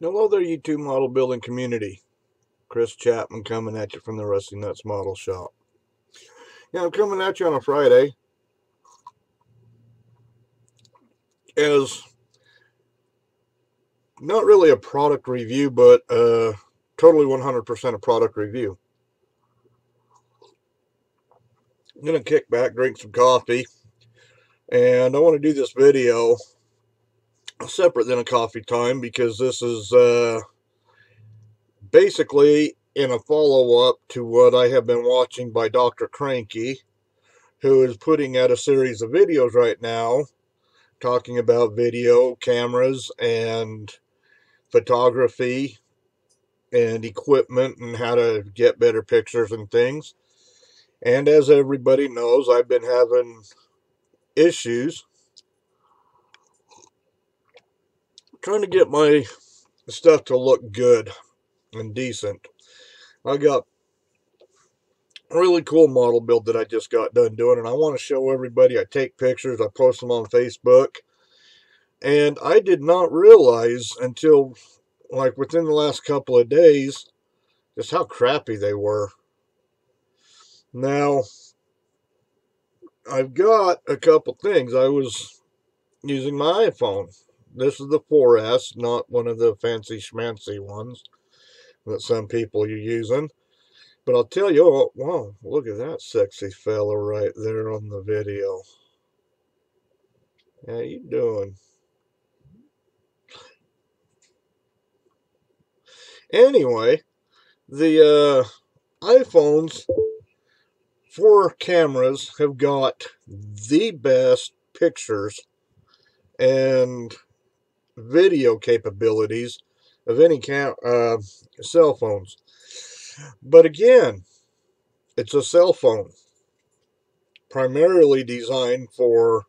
Hello there, YouTube model building community. Chris Chapman coming at you from the Rusty Nuts Model Shop. Yeah, I'm coming at you on a Friday as not really a product review, but totally 100% a product review. I'm going to kick back, drink some coffee, and I want to do this video separate than a coffee time because this is basically in a follow-up to what I have been watching by Dr. Cranky, who is putting out a series of videos right now talking about video cameras and photography and equipment and how to get better pictures and things. And as everybody knows, I've been having issues trying to get my stuff to look good and decent. I got a really cool model build that I just got done doing, and I want to show everybody. I take pictures, I post them on Facebook, and I did not realize until like within the last couple of days just how crappy they were. Now, I've got a couple things. I was using my iPhone. This is the 4S, not one of the fancy schmancy ones that some people are using. But I'll tell you, oh, wow, look at that sexy fella right there on the video. How you doing? Anyway, the iPhones 4 cameras have got the best pictures and video capabilities of any cell phones. But again, it's a cell phone primarily designed for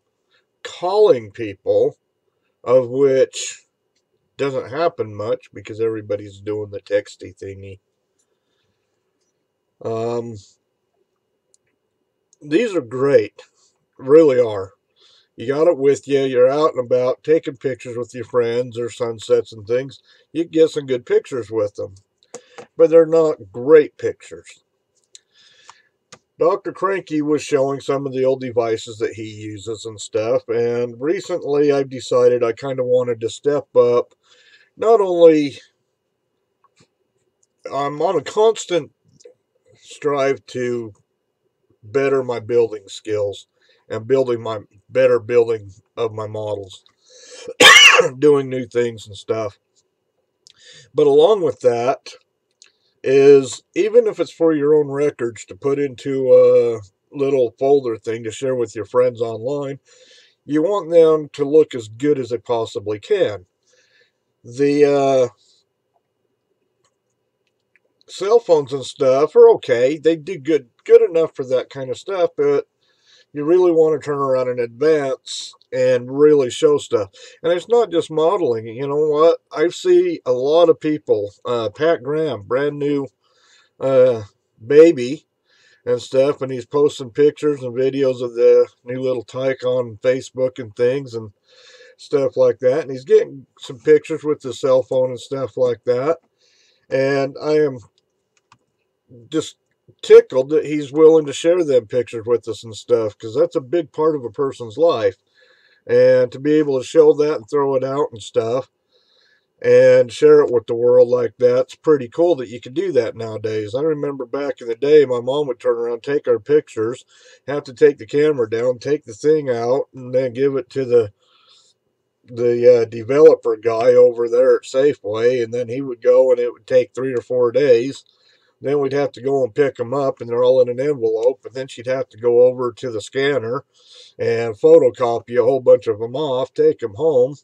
calling people, of which doesn't happen much because everybody's doing the texty thingy. Um, these are great, really are. You got it with you, you're out and about taking pictures with your friends or sunsets and things. You can get some good pictures with them, but they're not great pictures. Dr. Cranky was showing some of the old devices that he uses and stuff, and recently I've decided I kind of wanted to step up. Not only I'm on a constant strive to better my building skills and building my better building of my models, doing new things and stuff. But along with that is, even if it's for your own records to put into a little folder thing to share with your friends online, you want them to look as good as they possibly can. The cell phones and stuff are okay. They do good enough for that kind of stuff, but you really want to turn around and advance and really show stuff. And it's not just modeling. You know what? I see a lot of people, Pat Graham, brand new uh, baby and stuff, and he's posting pictures and videos of the new little tyke on Facebook and things and stuff like that. And he's getting some pictures with his cell phone and stuff like that. And I am just tickled that he's willing to share them pictures with us and stuff, because that's a big part of a person's life. And to be able to show that and throw it out and stuff and share it with the world like that's pretty cool that you can do that nowadays. I remember back in the day, my mom would turn around, take our pictures, have to take the camera down, take the thing out, and then give it to the developer guy over there at Safeway, and then he would go and it would take 3 or 4 days. Then we'd have to go and pick them up, and they're all in an envelope. And then she'd have to go over to the scanner and photocopy a whole bunch of them off, take them home,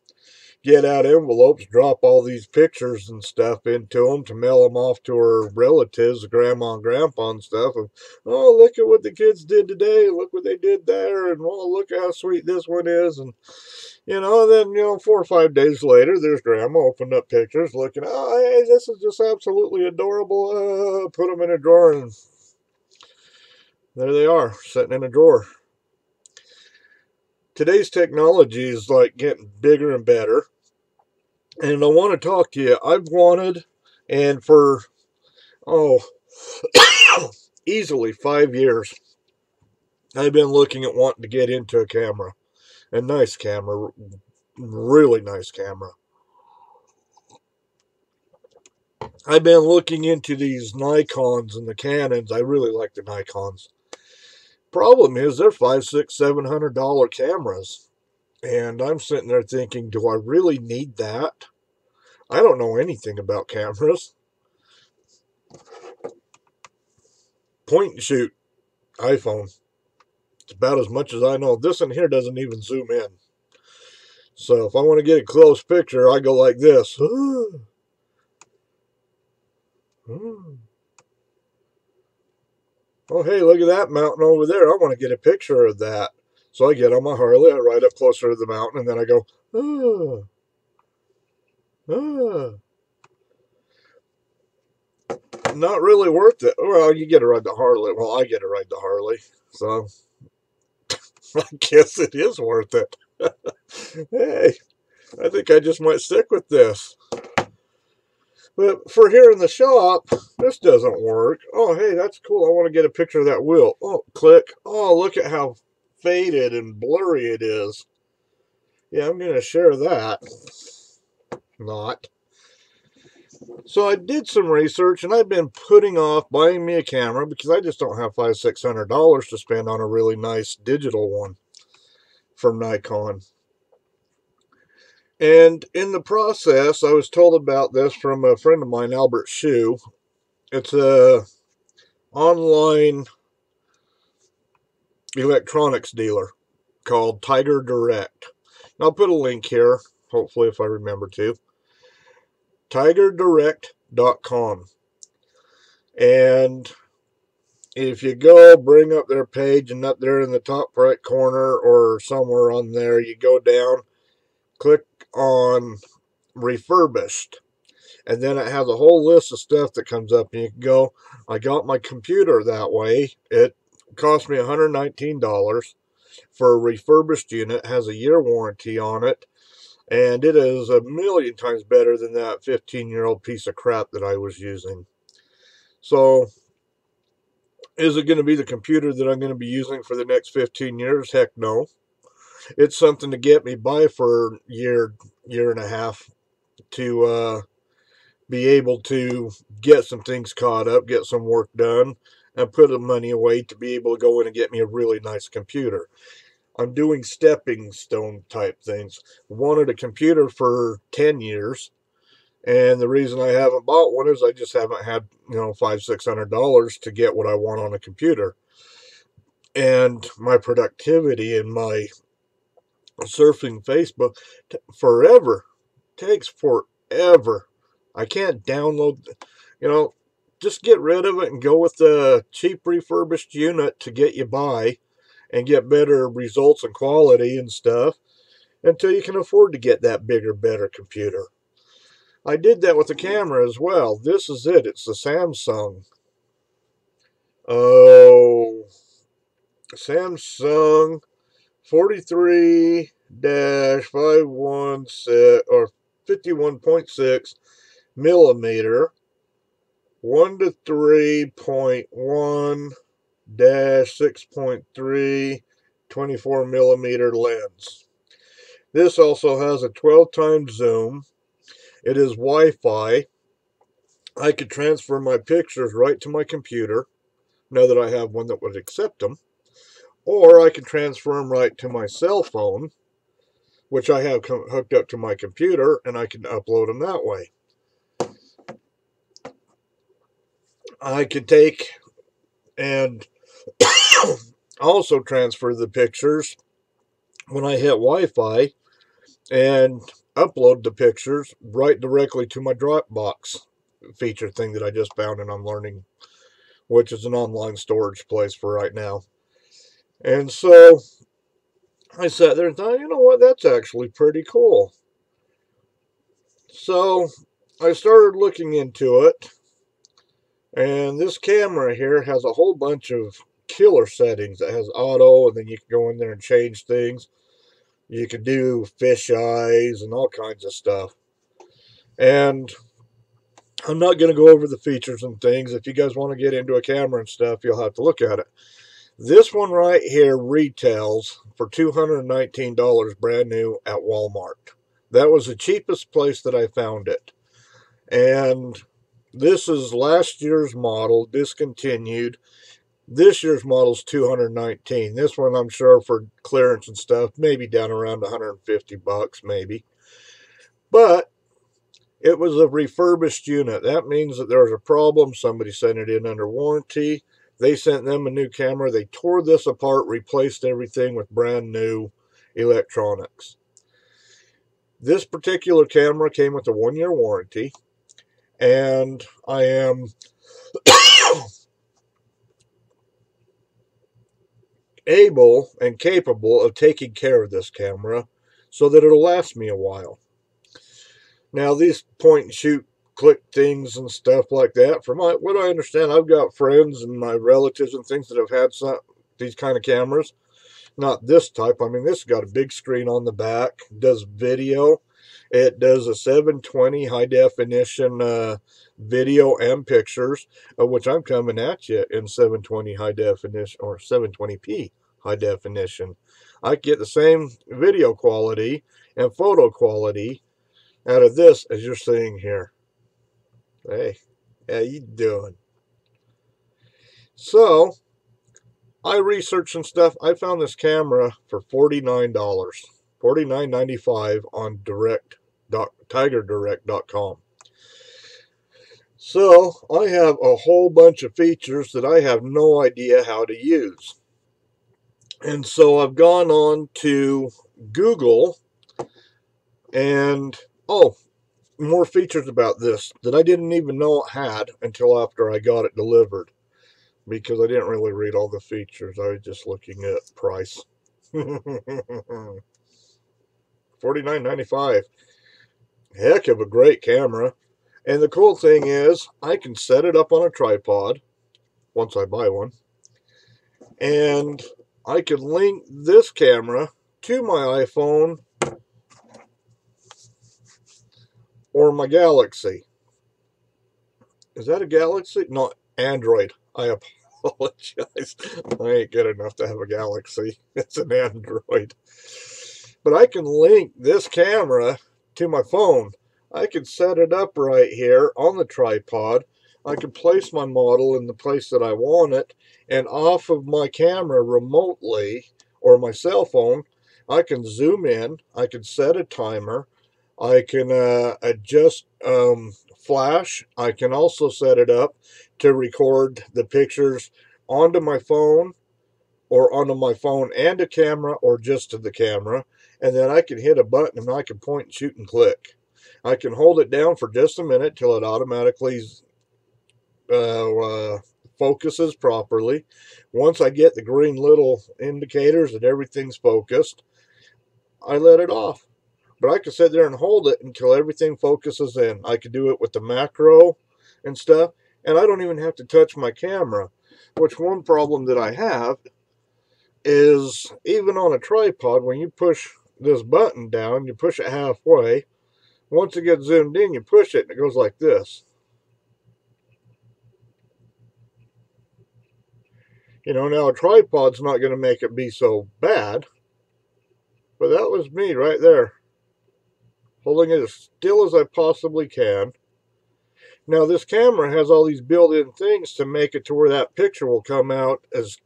get out envelopes, drop all these pictures and stuff into them to mail them off to her relatives, grandma and grandpa and stuff. And, oh, look at what the kids did today. Look what they did there. And, oh, look how sweet this one is. And, and then, 4 or 5 days later, there's grandma opened up pictures looking, oh, hey, this is just absolutely adorable. Put them in a drawer, and there they are, sitting in a drawer. Today's technology is like getting bigger and better. And I want to talk to you. I've wanted, and for, oh, easily 5 years, I've been looking at wanting to get into a camera. A nice camera. Really nice camera. I've been looking into these Nikons and the Canons. I really like the Nikons. Problem is, they're $500, $600, $700 cameras. And I'm sitting there thinking, do I really need that? I don't know anything about cameras. Point and shoot iPhone. It's about as much as I know. This one here doesn't even zoom in. So if I want to get a close picture, I go like this. Oh, hey, look at that mountain over there. I want to get a picture of that. So I get on my Harley, I ride up closer to the mountain, and then I go, not really worth it. Well, you get to ride the Harley. Well, I get to ride the Harley. So I guess it is worth it. Hey, I think I just might stick with this. But for here in the shop, this doesn't work. Oh, hey, that's cool. I want to get a picture of that wheel. Oh, click. Oh, look at how faded and blurry it is. Yeah, I'm going to share that. Not. So I did some research, and I've been putting off buying me a camera because I just don't have $500, $600 to spend on a really nice digital one from Nikon. And in the process, I was told about this from a friend of mine, Albert Shue. It's a online electronics dealer called Tiger Direct. And I'll put a link here, hopefully if I remember to. TigerDirect.com. And if you go, bring up their page, and up there in the top right corner or somewhere on there, you go down, click on refurbished. And then it has a whole list of stuff that comes up, and you can go, I got my computer that way. It cost me $119 for a refurbished unit. It has a year warranty on it, and it is a million times better than that 15-year-old piece of crap that I was using. So, is it going to be the computer that I'm going to be using for the next 15 years? Heck no. It's something to get me by for a year and a half to be able to get some things caught up, get some work done, and put the money away to be able to go in and get me a really nice computer. I'm doing stepping stone type things. Wanted a computer for 10 years, and the reason I haven't bought one is I just haven't had, $500, $600 to get what I want on a computer. And my productivity and my surfing Facebook forever takes forever. I can't download, just get rid of it and go with the cheap refurbished unit to get you by and get better results and quality and stuff until you can afford to get that bigger, better computer. I did that with the camera as well. This is it. It's the Samsung. Oh, Samsung 43 516 or 51.6 millimeter 1 to 3.1 6.3 24 millimeter lens. This also has a 12 times zoom. It is Wi-Fi. I could transfer my pictures right to my computer, now that I have one that would accept them, or I could transfer them right to my cell phone, which I have hooked up to my computer, and I can upload them that way. I could take and also transfer the pictures when I hit Wi-Fi and upload the pictures right directly to my Dropbox feature thing that I just found and I'm learning, which is an online storage place for right now. And so I sat there and thought, you know what, that's actually pretty cool. So I started looking into it, and this camera here has a whole bunch of killer settings. It has auto, and then you can go in there and change things. You can do fish eyes and all kinds of stuff. And I'm not going to go over the features and things. If you guys want to get into a camera and stuff, you'll have to look at it. This one right here retails for $219 brand new at Walmart. That was the cheapest place that I found it. And this is last year's model, discontinued. This year's model's 219. This one, I'm sure, for clearance and stuff, maybe down around 150 bucks, maybe. But it was a refurbished unit. That means that there was a problem. Somebody sent it in under warranty. They sent them a new camera. They tore this apart, replaced everything with brand new electronics. This particular camera came with a 1-year warranty, and I am able and capable of taking care of this camera so that it'll last me a while. Now, these point and shoot click things and stuff like that, from what I understand, I've got friends and my relatives and things that have had these kind of cameras. Not this type. I mean, this has got a big screen on the back, does video. It does a 720 high definition video and pictures, of which I'm coming at you in 720 high definition or 720p high definition. I get the same video quality and photo quality out of this as you're seeing here. Hey, how you doing? So, I researched and stuff. I found this camera for $49, $49.95 on tigerdirect.com. So, I have a whole bunch of features that I have no idea how to use. And so I've gone on to Google and, more features about this that I didn't even know it had until after I got it delivered, because I didn't really read all the features. I was just looking at price. $49.95. Heck of a great camera. And the cool thing is, I can set it up on a tripod once I buy one, and I can link this camera to my iPhone or my Galaxy. Is that a Galaxy? No, Android. I apologize. I ain't good enough to have a Galaxy. It's an Android. But I can link this camera to my phone. I can set it up right here on the tripod. I can place my model in the place that I want it, and off of my camera remotely or my cell phone, I can zoom in. I can set a timer. I can adjust flash. I can also set it up to record the pictures onto my phone, or onto my phone and a camera, or just to the camera. And then I can hit a button and I can point and shoot and click. I can hold it down for just a minute till it automatically focuses properly. Once I get the green little indicators that everything's focused, I let it off. But I can sit there and hold it until everything focuses in. I can do it with the macro and stuff, and I don't even have to touch my camera. Which, one problem that I have is, even on a tripod, when you push this button down, you push it halfway. Once it gets zoomed in, you push it and it goes like this. You know, now a tripod's not going to make it be so bad, but that was me right there, holding it as still as I possibly can. Now, this camera has all these built-in things to make it to where that picture will come out as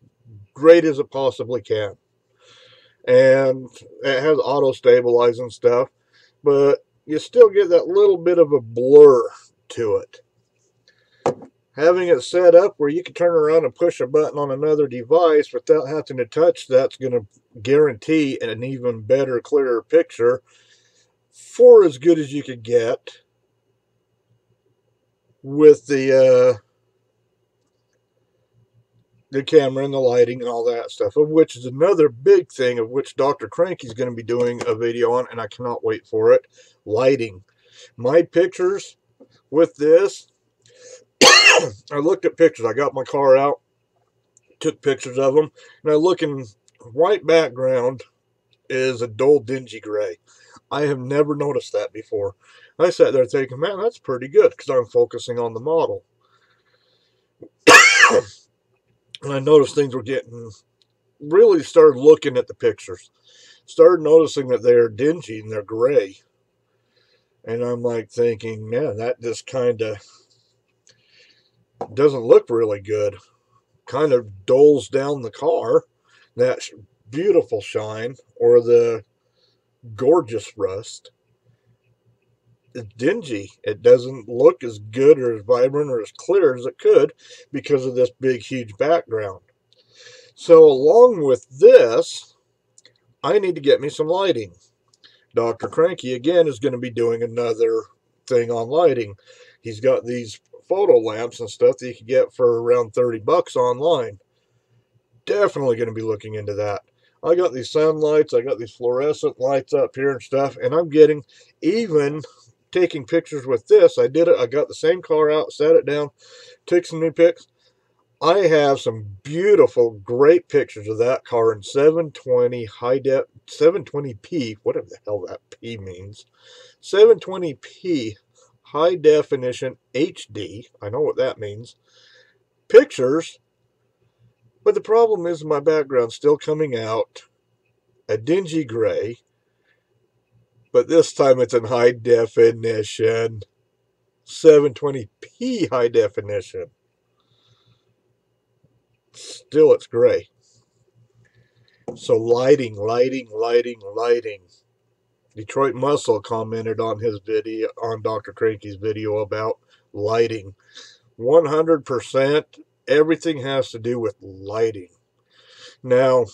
great as it possibly can. And it has auto-stabilize and stuff, but you still get that little bit of a blur to it. Having it set up where you can turn around and push a button on another device without having to touch that's going to guarantee an even better, clearer picture for as good as you could get with the camera and the lighting and all that stuff, of which is another big thing of which Dr. Cranky is going to be doing a video on, and I cannot wait for it. Lighting. My pictures with this, I looked at pictures. I got my car out, took pictures of them, and I look in white background is a dull dingy gray. I have never noticed that before. I sat there thinking, man, that's pretty good, because I'm focusing on the model. And I noticed things were getting, really started looking at the pictures. Started noticing that they're dingy and they're gray. And I'm like thinking, man, that just kind of doesn't look really good. Kind of doles down the car, that beautiful shine, or the gorgeous rust. It's dingy. It doesn't look as good or as vibrant or as clear as it could because of this big, huge background. So along with this, I need to get me some lighting. Dr. Cranky, again, is going to be doing another thing on lighting. He's got these photo lamps and stuff that you can get for around $30 online. Definitely going to be looking into that. I got these sun lights, I got these fluorescent lights up here and stuff, and I'm getting, even taking pictures with this. I did it, I got the same car out, sat it down, took some new pics. I have some beautiful, great pictures of that car in 720 720p, whatever the hell that P means. 720p high definition HD. I know what that means. Pictures. But the problem is my background's still coming out a dingy gray. But this time it's in high definition. 720p high definition. Still it's gray. So lighting. Detroit Muscle commented on his video, on Dr. Cranky's video, about lighting. 100%, everything has to do with lighting. Now,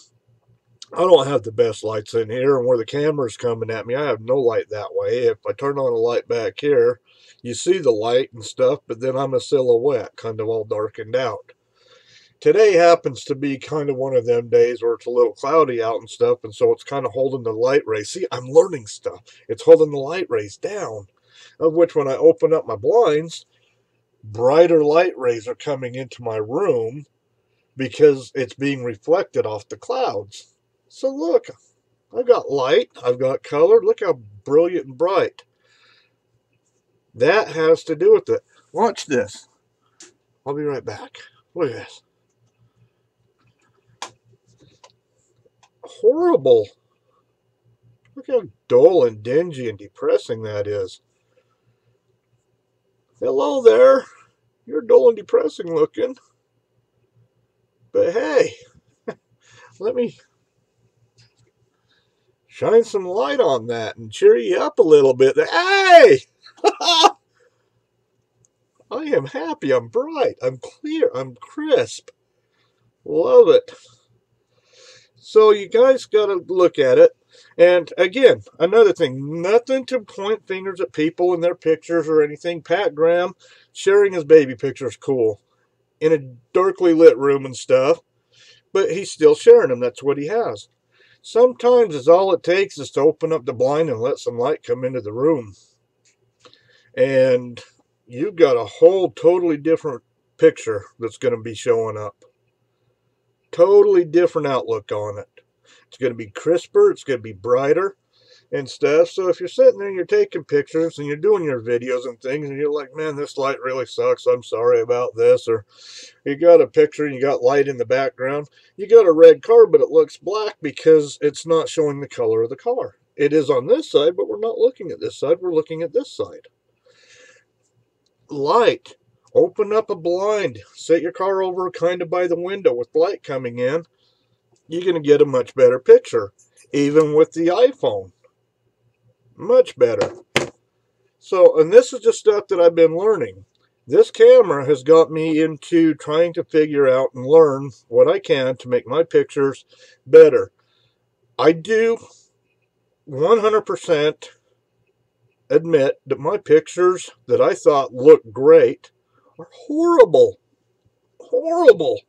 I don't have the best lights in here, and where the camera's coming at me, I have no light that way. If I turn on a light back here, you see the light and stuff, but then I'm a silhouette, kind of all darkened out. Today happens to be kind of one of them days where it's a little cloudy out and stuff, and so it's kind of holding the light rays. See, I'm learning stuff. It's holding the light rays down, of which when I open up my blinds, brighter light rays are coming into my room because it's being reflected off the clouds. So look, I've got light, I've got color. Look how brilliant and bright. That has to do with it. Watch this. I'll be right back. Look at this. Horrible. Look how dull and dingy and depressing that is. Hello there. You're dull and depressing looking. But hey, let me shine some light on that and cheer you up a little bit. Hey! I am happy. I'm bright. I'm clear. I'm crisp. Love it. So you guys got to look at it. And again, another thing, nothing to point fingers at people in their pictures or anything. Pat Graham sharing his baby pictures, cool, in a darkly lit room and stuff, but he's still sharing them. That's what he has. Sometimes it's all it takes is to open up the blind and let some light come into the room. And you've got a whole totally different picture that's going to be showing up. Totally different outlook on it. It's going to be crisper, it's going to be brighter and stuff. So if you're sitting there and you're taking pictures and you're doing your videos and things and you're like, man, this light really sucks, I'm sorry about this, or you got a picture and you got light in the background, you got a red car but it looks black because it's not showing the color of the car. It is on this side, but we're not looking at this side, we're looking at this side. Light. Open up a blind, set your car over kind of by the window with light coming in. You're going to get a much better picture, even with the iPhone. Much better. So, and this is just stuff that I've been learning. This camera has got me into trying to figure out and learn what I can to make my pictures better. I do 100% admit that my pictures that I thought looked great are horrible. Horrible.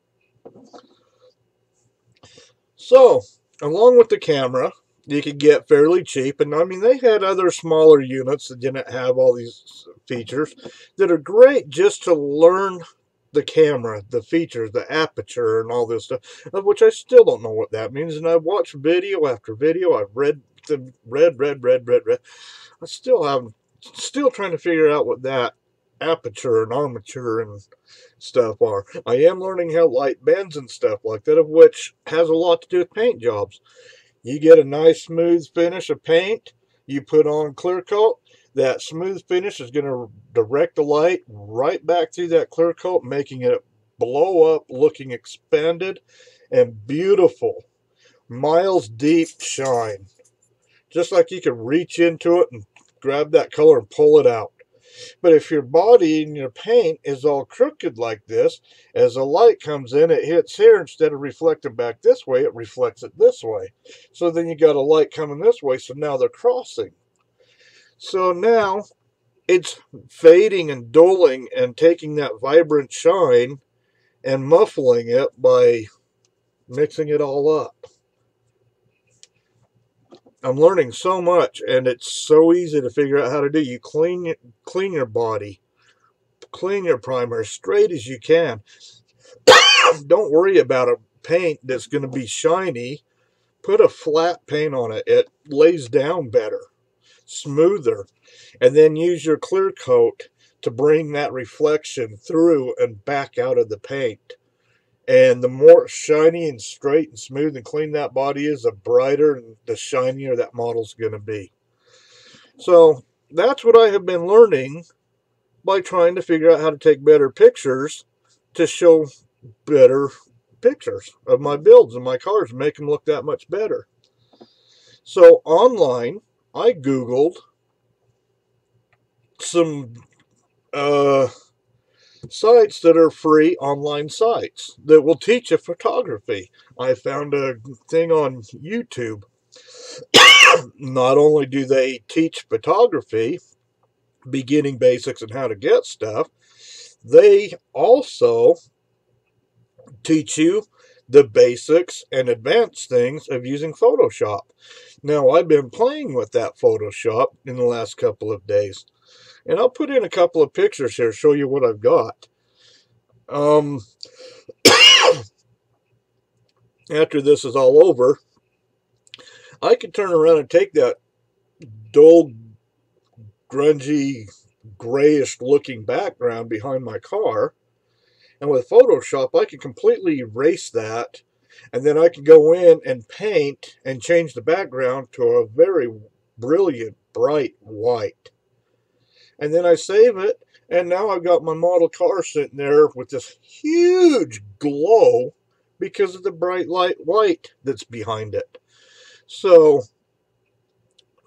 So, along with the camera, you could get fairly cheap. And I mean, they had other smaller units that didn't have all these features that are great just to learn the camera, the features, the aperture, and all this stuff, of which I still don't know what that means. And I've watched video after video. I've read, read. I still haven't, still trying to figure out what that aperture and armature and stuff are. I am learning how light bends and stuff like that, of which has a lot to do with paint jobs. You get a nice smooth finish of paint, you put on clear coat, that smooth finish is going to direct the light right back through that clear coat, making it blow up, looking expanded and beautiful. Miles deep shine. Just like you can reach into it and grab that color and pull it out. But if your body and your paint is all crooked like this, as the light comes in, it hits here. Instead of reflecting back this way, it reflects it this way. So then you got a light coming this way, so now they're crossing. So now it's fading and dulling and taking that vibrant shine and muffling it by mixing it all up. I'm learning so much, and it's so easy to figure out how to do. You clean your body, clean your primer as straight as you can. Don't worry about a paint that's going to be shiny. Put a flat paint on it. It lays down better, smoother. And then use your clear coat to bring that reflection through and back out of the paint. And the more shiny and straight and smooth and clean that body is, the brighter and the shinier that model's going to be. So that's what I have been learning by trying to figure out how to take better pictures to show better pictures of my builds and my cars and make them look that much better. So online, I Googled some sites that are free online sites that will teach you photography. I found a thing on YouTube. Not only do they teach photography, beginning basics and how to get stuff, they also teach you the basics and advanced things of using Photoshop. Now, I've been playing with that Photoshop in the last couple of days. And I'll put in a couple of pictures here, show you what I've got. After this is all over, I could turn around and take that dull, grungy, grayish looking background behind my car, and with Photoshop I can completely erase that, and then I can go in and paint and change the background to a very brilliant, bright white. And then I save it, and now I've got my model car sitting there with this huge glow because of the bright light white that's behind it. So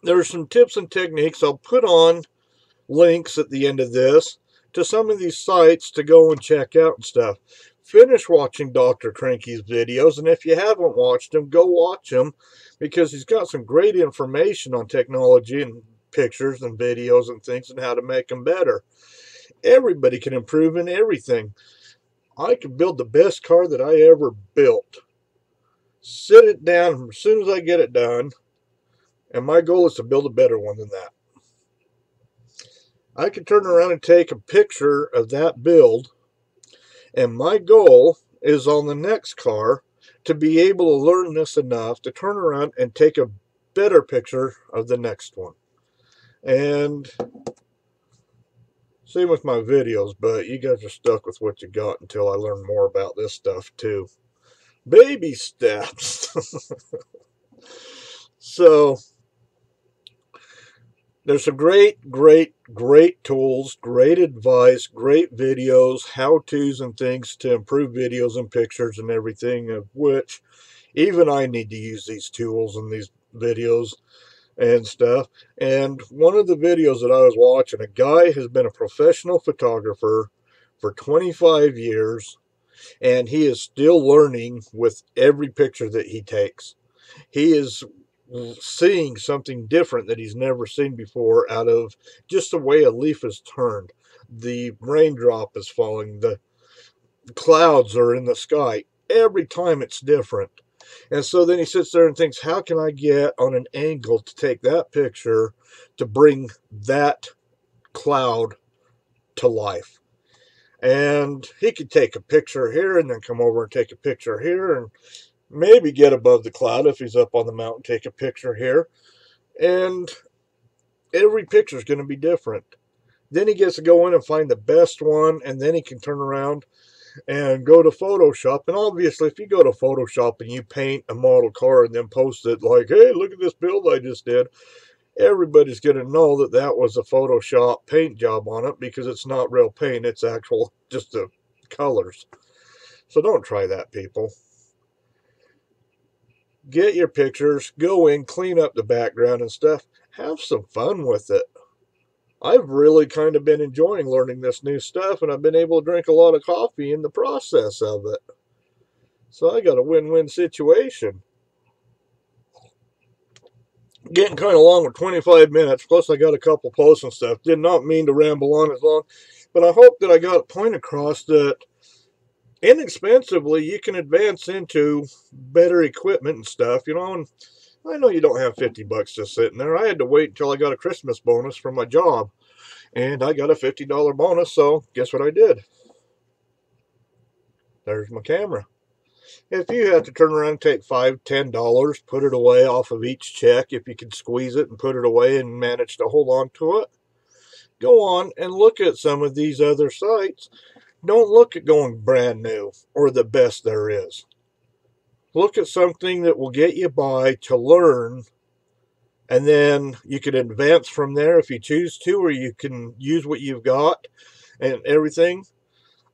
there's some tips and techniques. I'll put on links at the end of this to some of these sites to go and check out and stuff. Finish watching Dr. Cranky's videos, and if you haven't watched them, go watch them, because he's got some great information on technology and pictures and videos and things and how to make them better. Everybody can improve in everything. I can build the best car that I ever built. Sit it down as soon as I get it done, and my goal is to build a better one than that. I can turn around and take a picture of that build, and my goal is on the next car to be able to learn this enough to turn around and take a better picture of the next one. And same with my videos, but you guys are stuck with what you got until I learn more about this stuff too. Baby steps. So there's some great tools, great advice, great videos, how-tos and things to improve videos and pictures and everything, of which even I need to use these tools and these videos and stuff. And one of the videos that I was watching, a guy has been a professional photographer for 25 years, and he is still learning with every picture that he takes. He is seeing something different that he's never seen before out of just the way a leaf is turned. The raindrop is falling, the clouds are in the sky. Every time it's different. And so then he sits there and thinks, how can I get on an angle to take that picture to bring that cloud to life? And he could take a picture here and then come over and take a picture here and maybe get above the cloud if he's up on the mountain, take a picture here. And every picture is going to be different. Then he gets to go in and find the best one, and then he can turn around and go to Photoshop. And obviously, if you go to Photoshop and you paint a model car and then post it like, hey, look at this build I just did, everybody's going to know that that was a Photoshop paint job on it because it's not real paint. It's actual, just the colors. So don't try that, people. Get your pictures, go in, clean up the background and stuff. Have some fun with it. I've really kind of been enjoying learning this new stuff, and I've been able to drink a lot of coffee in the process of it. So I got a win-win situation. Getting kind of long with 25 minutes, plus I got a couple posts and stuff. Did not mean to ramble on as long, but I hope that I got a point across that inexpensively you can advance into better equipment and stuff, you know. And I know you don't have 50 bucks just sitting there. I had to wait until I got a Christmas bonus from my job, and I got a $50 bonus, so guess what I did? There's my camera. If you have to turn around and take $5, $10, put it away off of each check, if you can squeeze it and put it away and manage to hold on to it, go on and look at some of these other sites. Don't look at going brand new or the best there is. Look at something that will get you by to learn, and then you can advance from there if you choose to, or you can use what you've got and everything.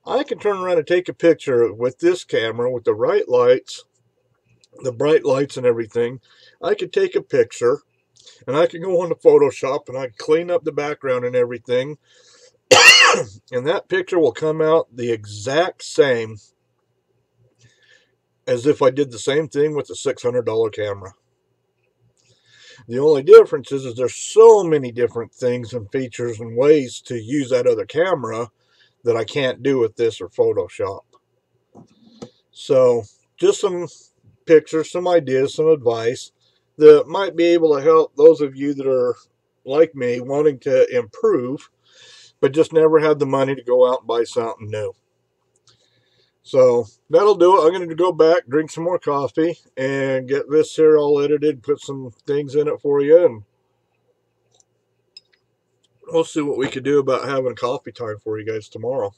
I can turn around and take a picture with this camera with the right lights, the bright lights and everything. I could take a picture and I could go on to Photoshop and I could clean up the background and everything. And that picture will come out the exact same as if I did the same thing with a $600 camera. The only difference is there's so many different things and features and ways to use that other camera that I can't do with this or Photoshop. So just some pictures, some ideas, some advice that might be able to help those of you that are like me, wanting to improve, but just never had the money to go out and buy something new. So that'll do it. I'm going to go back, drink some more coffee, and get this here all edited, put some things in it for you, and we'll see what we could do about having coffee time for you guys tomorrow.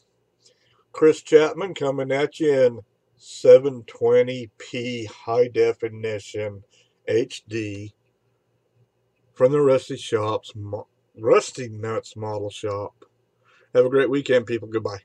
Chris Chapman coming at you in 720p high definition HD from the Rusty Nuts Model Shop. Have a great weekend, people. Goodbye.